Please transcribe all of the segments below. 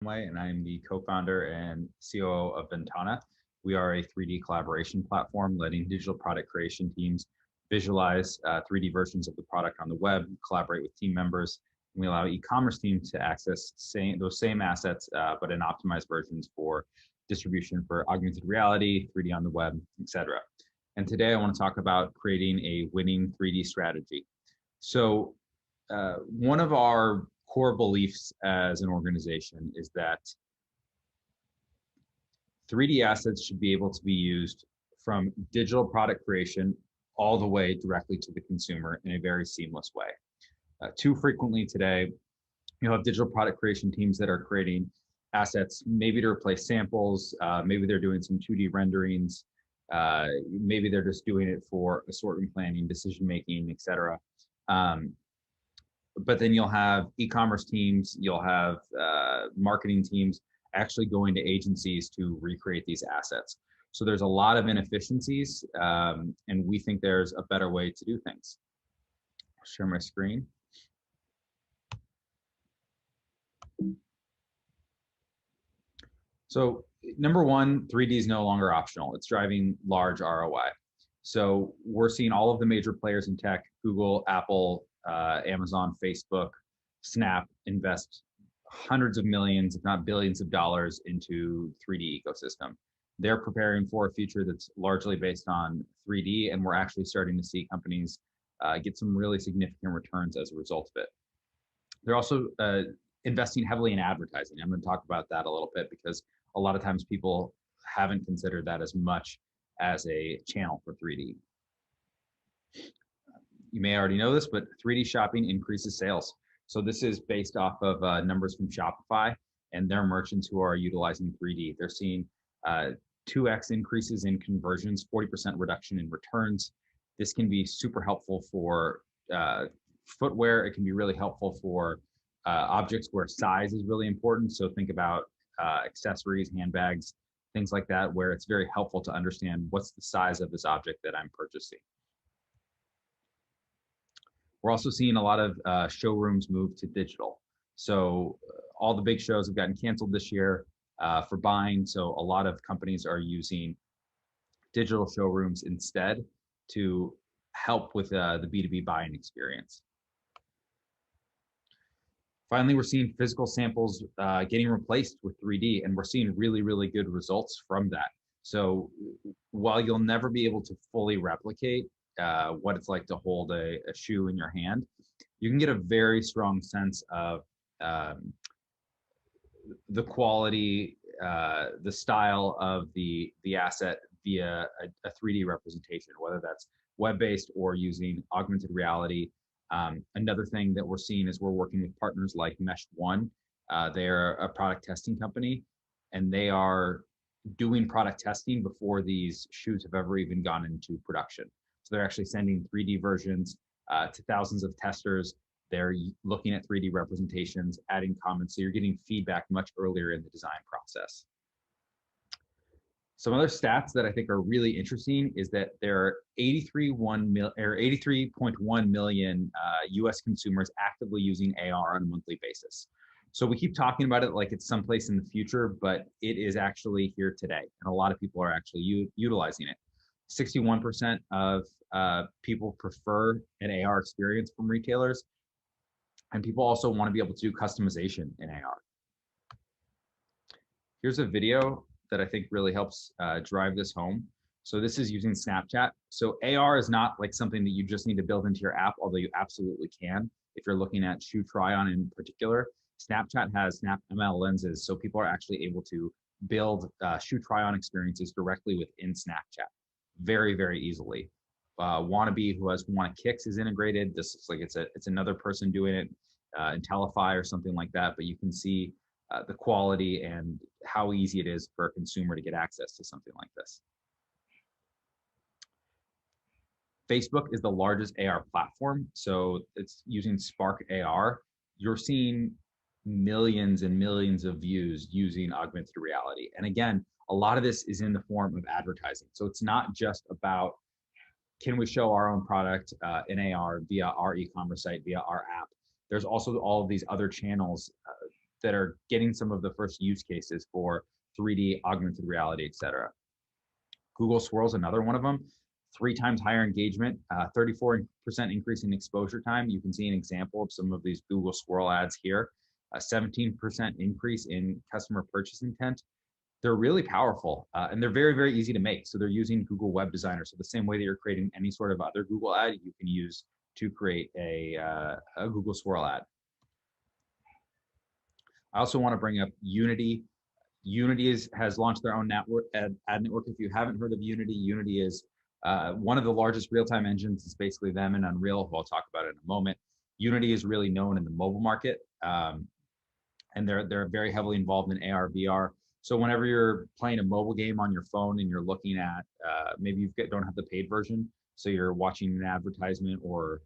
Conway, and I am the co-founder and COO of VNTANA. We are a 3D collaboration platform letting digital product creation teams visualize 3D versions of the product on the web, collaborate with team members, and we allow e-commerce teams to access those same assets, but in optimized versions for distribution for augmented reality, 3D on the web, etc. And today I want to talk about creating a winning 3D strategy. So one of our core beliefs as an organization is that 3D assets should be able to be used from digital product creation all the way directly to the consumer in a very seamless way. Too frequently today, you'll have digital product creation teams that are creating assets, maybe to replace samples, maybe they're doing some 2D renderings, maybe they're just doing it for assortment planning, decision making, etc. But then you'll have e-commerce teams, you'll have marketing teams actually going to agencies to recreate these assets. So there's a lot of inefficiencies, and we think there's a better way to do things. I'll share my screen. So number one, 3D is no longer optional. It's driving large ROI. So we're seeing all of the major players in tech, Google, Apple, Amazon, Facebook, Snap, invest hundreds of millions, if not billions of dollars into 3D ecosystem. They're preparing for a future that's largely based on 3D, and we're actually starting to see companies get some really significant returns as a result of it. They're also investing heavily in advertising. I'm going to talk about that a little bit because a lot of times people haven't considered that as much as a channel for 3D. You may already know this, but 3D shopping increases sales. So this is based off of numbers from Shopify and their merchants who are utilizing 3D. They're seeing 2x increases in conversions, 40% reduction in returns. This can be super helpful for footwear. It can be really helpful for objects where size is really important. So think about accessories, handbags, things like that, where it's very helpful to understand what's the size of this object that I'm purchasing. We're also seeing a lot of showrooms move to digital. So all the big shows have gotten canceled this year for buying. So a lot of companies are using digital showrooms instead to help with the B2B buying experience. Finally, we're seeing physical samples getting replaced with 3D, and we're seeing really, really good results from that. So while you'll never be able to fully replicate what it's like to hold a shoe in your hand, you can get a very strong sense of the quality, the style of the asset via a 3D representation, whether that's web-based or using augmented reality. Another thing that we're seeing is we're working with partners like Mesh One. They're a product testing company, and they are doing product testing before these shoes have ever even gone into production. So they're actually sending 3D versions to thousands of testers. They're looking at 3D representations, adding comments, so you're getting feedback much earlier in the design process. Some other stats that I think are really interesting is that there are 83.1 million US consumers actively using AR on a monthly basis. So we keep talking about it like it's someplace in the future, but it is actually here today. And a lot of people are actually utilizing it. 61% of people prefer an AR experience from retailers. And people also want to be able to do customization in AR. Here's a video that I think really helps drive this home. So this is using Snapchat. So AR is not like something that you just need to build into your app, although you absolutely can. If you're looking at shoe try-on in particular, Snapchat has Snap ML lenses, so people are actually able to build shoe try-on experiences directly within Snapchat very, very easily. Wannabe, who has Wanna Kicks, is integrated. This looks like it's another person doing it, Intellify or something like that, but you can see the quality and how easy it is for a consumer to get access to something like this. Facebook is the largest AR platform, so it's using Spark AR. You're seeing millions and millions of views using augmented reality. And again, a lot of this is in the form of advertising. So it's not just about, can we show our own product in AR via our e-commerce site, via our app? There's also all of these other channels that are getting some of the first use cases for 3D, augmented reality, et cetera. Google Swirl's another one of them. 3 times higher engagement, 34% increase in exposure time. You can see an example of some of these Google Swirl ads here. A 17% increase in customer purchase intent. They're really powerful, and they're very, very easy to make. So they're using Google Web Designer. So the same way that you're creating any sort of other Google ad, you can use to create a Google Swirl ad. I also want to bring up Unity. Unity has launched their own network, ad network. If you haven't heard of Unity, Unity is one of the largest real-time engines. It's basically them and Unreal, who I'll talk about in a moment. Unity is really known in the mobile market, and they're very heavily involved in AR, VR. So whenever you're playing a mobile game on your phone and you're looking at, maybe you don't have the paid version, so you're watching an advertisement or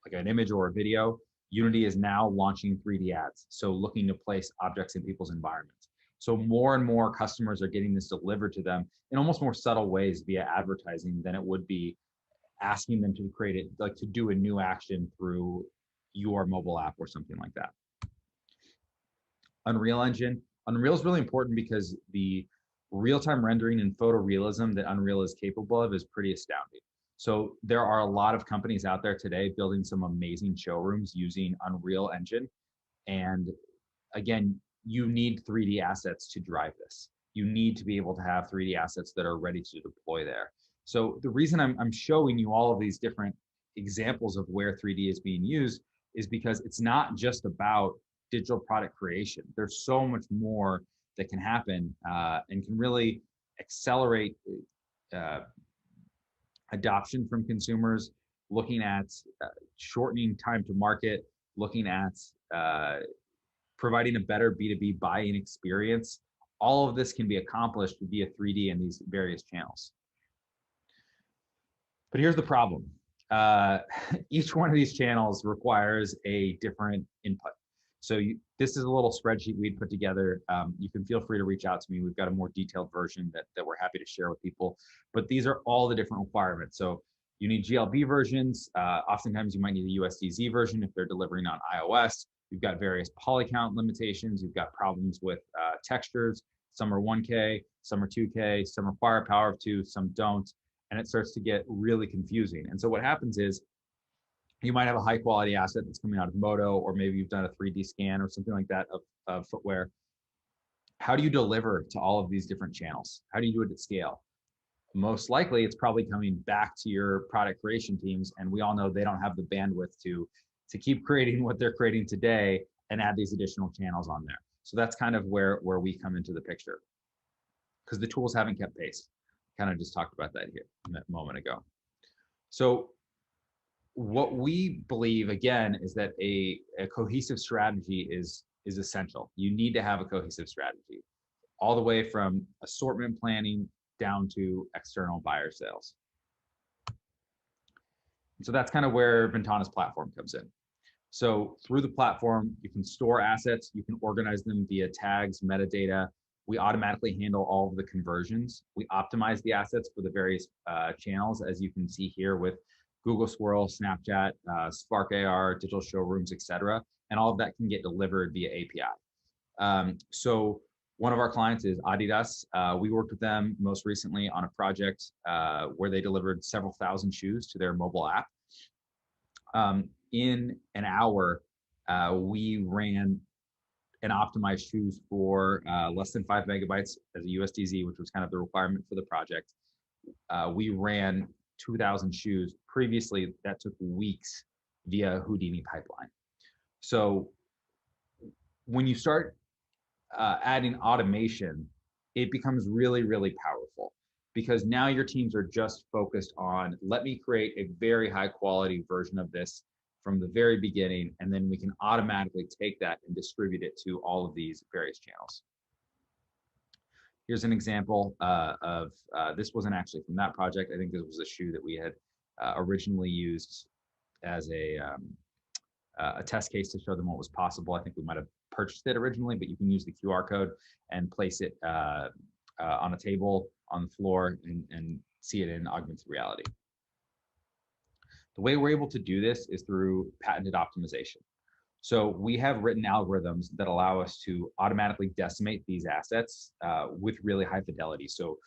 like an image or a video, Unity is now launching 3D ads. So looking to place objects in people's environments. So more and more customers are getting this delivered to them in almost more subtle ways via advertising than it would be asking them to create it, like to do a new action through your mobile app or something like that. Unreal Engine. Unreal is really important because the real-time rendering and photorealism that Unreal is capable of is pretty astounding. So there are a lot of companies out there today building some amazing showrooms using Unreal Engine. And again, you need 3D assets to drive this. You need to be able to have 3D assets that are ready to deploy there. So the reason I'm showing you all of these different examples of where 3D is being used is because it's not just about digital product creation. There's so much more that can happen and can really accelerate adoption from consumers, looking at shortening time to market, looking at providing a better B2B buying experience. All of this can be accomplished via 3D and these various channels. But here's the problem. Each one of these channels requires a different input. So this is a little spreadsheet we'd put together. You can feel free to reach out to me. We've got a more detailed version that we're happy to share with people. But these are all the different requirements. So you need GLB versions. Oftentimes you might need a USDZ version if they're delivering on iOS. You've got various poly count limitations. You've got problems with textures. Some are 1K, some are 2K, some require a power of 2, some don't. And it starts to get really confusing. And so what happens is you might have a high quality asset that's coming out of Moto, or maybe you've done a 3D scan or something like that of footwear. How do you deliver to all of these different channels? How do you do it at scale? Most likely it's probably coming back to your product creation teams, and we all know they don't have the bandwidth to keep creating what they're creating today and add these additional channels on there. So that's kind of where we come into the picture, because the tools haven't kept pace. Kind of just talked about that here a moment ago. So what we believe, again, is that a cohesive strategy is essential. You need to have a cohesive strategy, all the way from assortment planning down to external buyer sales. And so that's kind of where VNTANA's platform comes in. So through the platform, you can store assets, you can organize them via tags, metadata. We automatically handle all of the conversions. We optimize the assets for the various channels, as you can see here with Google Swirl, Snapchat, Spark AR, digital showrooms, etc. And all of that can get delivered via API. So one of our clients is Adidas. We worked with them most recently on a project where they delivered several thousand shoes to their mobile app. In an hour, we ran and optimized shoes for less than 5 megabytes as a USDZ, which was kind of the requirement for the project. We ran 2,000 shoes. Previously, that took weeks via Houdini pipeline. So when you start adding automation, it becomes really, really powerful, because now your teams are just focused on, let me create a very high quality version of this from the very beginning, and then we can automatically take that and distribute it to all of these various channels. Here's an example of, this wasn't actually from that project. I think this was a shoe that we had originally used as a test case to show them what was possible. I think we might have purchased it originally, but you can use the QR code and place it on a table on the floor and see it in augmented reality. The way we're able to do this is through patented optimization. So we have written algorithms that allow us to automatically decimate these assets with really high fidelity. So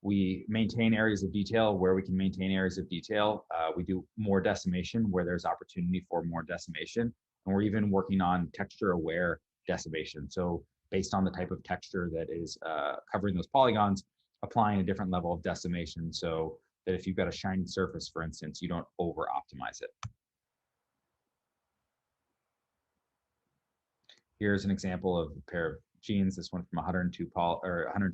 we maintain areas of detail where we can maintain areas of detail. We do more decimation where there's opportunity for more decimation. And we're even working on texture aware decimation. So based on the type of texture that is covering those polygons, applying a different level of decimation so that if you've got a shiny surface, for instance, you don't over optimize it. Here's an example of a pair of jeans. This one from 102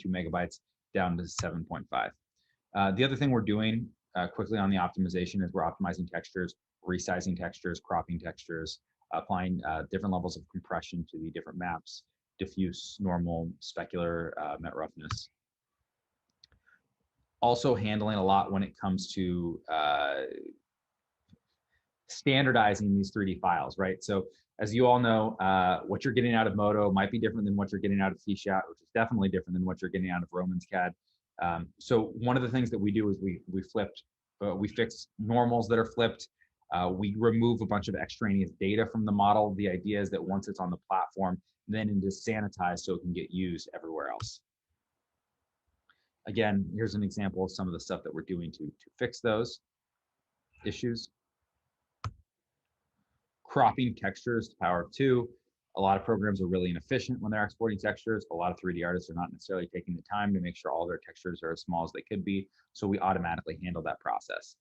megabytes down to 7.5. The other thing we're doing quickly on the optimization is we're optimizing textures, resizing textures, cropping textures, applying different levels of compression to the different maps, diffuse, normal, specular, met roughness. Also handling a lot when it comes to standardizing these 3D files, right? So as you all know, what you're getting out of Modo might be different than what you're getting out of T-Shot, which is definitely different than what you're getting out of Romans CAD. So one of the things that we do is we fix normals that are flipped. We remove a bunch of extraneous data from the model. The idea is that once it's on the platform, then it is sanitized so it can get used everywhere else. Again, here's an example of some of the stuff that we're doing to fix those issues. Cropping textures to power of 2. A lot of programs are really inefficient when they're exporting textures. A lot of 3D artists are not necessarily taking the time to make sure all their textures are as small as they could be, so we automatically handle that process.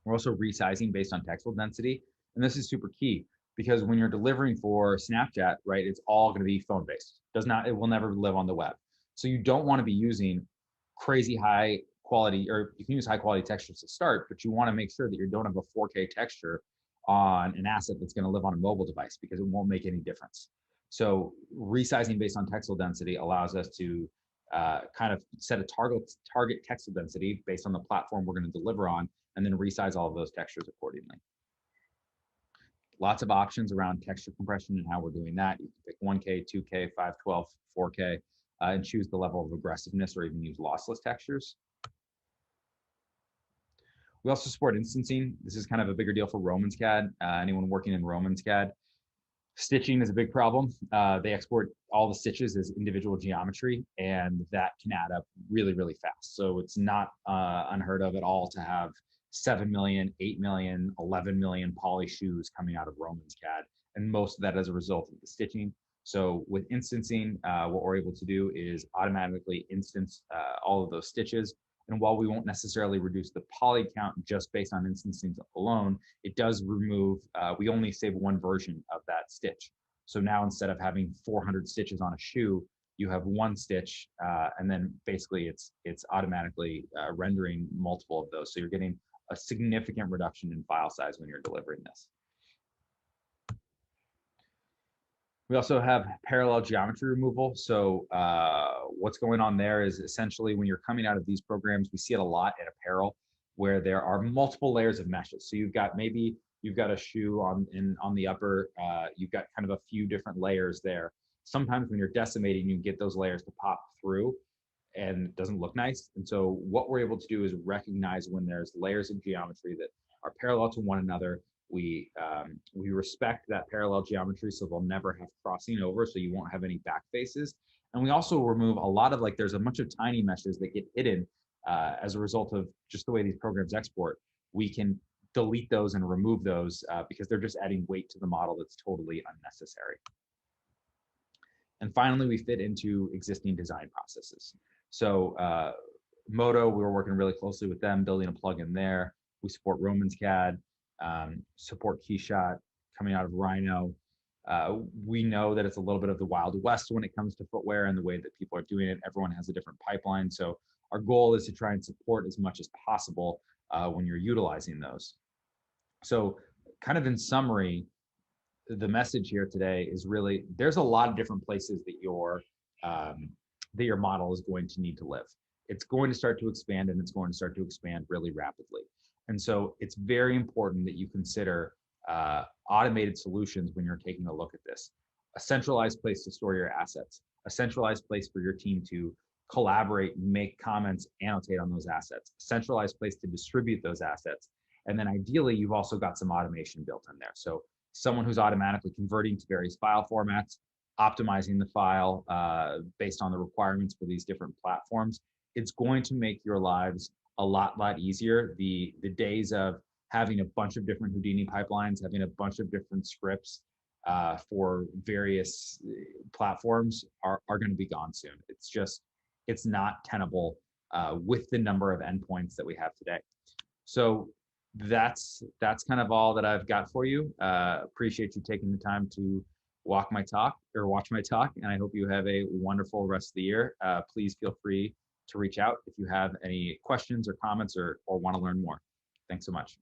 We're also resizing based on textile density, and this is super key because when you're delivering for Snapchat, right, it's all going to be phone-based. It will never live on the web. So you don't want to be using crazy high quality, or you can use high quality textures to start, but you want to make sure that you don't have a 4K texture on an asset that's going to live on a mobile device because it won't make any difference. So resizing based on textile density allows us to kind of set a target textile density based on the platform we're going to deliver on, and then resize all of those textures accordingly. Lots of options around texture compression and how we're doing that. You can pick 1K, 2K, 512, 4K, and choose the level of aggressiveness or even use lossless textures. We also support instancing. This is kind of a bigger deal for Romans CAD. Anyone working in Romans CAD. Stitching is a big problem. They export all the stitches as individual geometry, and that can add up really, really fast. So it's not unheard of at all to have 7 million, 8 million, 11 million poly shoes coming out of Romans CAD, and most of that as a result of the stitching. So with instancing, what we're able to do is automatically instance all of those stitches. And while we won't necessarily reduce the poly count just based on instancing alone, it does remove, we only save one version of that stitch. So now instead of having 400 stitches on a shoe, you have one stitch, and then basically it's automatically rendering multiple of those. So you're getting a significant reduction in file size when you're delivering this. We also have parallel geometry removal. So what's going on there is essentially when you're coming out of these programs, we see it a lot in apparel where there are multiple layers of meshes. So you've got a shoe on the upper, you've got kind of a few different layers there. Sometimes when you're decimating, you get those layers to pop through and it doesn't look nice. And so what we're able to do is recognize when there's layers of geometry that are parallel to one another. We respect that parallel geometry, so they'll never have crossing over, so you won't have any back faces. And we also remove a lot of, there's a bunch of tiny meshes that get hidden as a result of just the way these programs export. We can delete those and remove those because they're just adding weight to the model that's totally unnecessary. And finally, we fit into existing design processes. So Modo, we were working really closely with them, building a plugin there. We support Romans CAD. Support Keyshot coming out of Rhino. We know that it's a little bit of the Wild West when it comes to footwear and the way that people are doing it. Everyone has a different pipeline. So our goal is to try and support as much as possible when you're utilizing those. So kind of in summary, the message here today is really, there's a lot of different places that your model is going to need to live. It's going to start to expand, and it's going to start to expand really rapidly. And so it's very important that you consider automated solutions when you're taking a look at this. A centralized place to store your assets, a centralized place for your team to collaborate, make comments, annotate on those assets, a centralized place to distribute those assets. And then ideally, you've also got some automation built in there. So someone who's automatically converting to various file formats, optimizing the file based on the requirements for these different platforms. It's going to make your lives a lot easier. The days of having a bunch of different Houdini pipelines, having a bunch of different scripts for various platforms are going to be gone soon. It's not tenable with the number of endpoints that we have today. So that's kind of all that I've got for you. Appreciate you taking the time to watch my talk, and I hope you have a wonderful rest of the year. Please feel free to reach out if you have any questions or comments or want to learn more. Thanks so much.